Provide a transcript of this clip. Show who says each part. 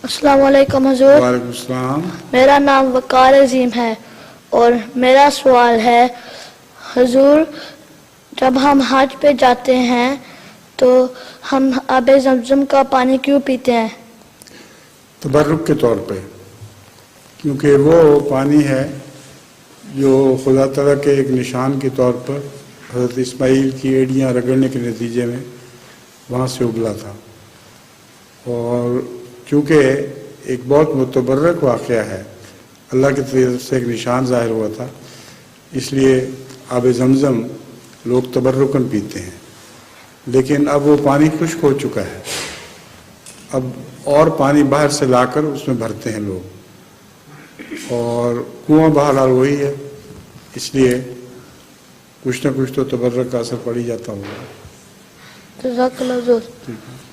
Speaker 1: السلام علیکم حضور.
Speaker 2: وعلیکم السلام.
Speaker 1: میرا نام وقار عظیم ہے اور میرا سوال ہے حضور جب ہم حج پہ جاتے ہیں تو ہم آب زمزم کا پانی کیوں پیتے ہیں؟
Speaker 2: تبرک کے طور پہ، کیونکہ وہ پانی ہے جو خدا تعالیٰ کے ایک نشان کے طور پر حضرت اسماعیل کی ایڑیاں رگڑنے کے نتیجے میں وہاں سے ابلا تھا، اور چونکہ ایک بہت متبرک واقعہ ہے، اللہ کی طرف سے ایک نشان ظاہر ہوا تھا، اس لیے آب زمزم لوگ تبرکاً پیتے ہیں. لیکن اب وہ پانی خشک ہو چکا ہے، اب اور پانی باہر سے لا کر اس میں بھرتے ہیں لوگ، اور کنواں بہرحال وہی ہے، اس لیے کچھ نہ کچھ تو تبرک کا اثر پڑ ہی جاتا ہوگا.
Speaker 1: جزاک اللہ حضور.
Speaker 2: ٹھیک ہے.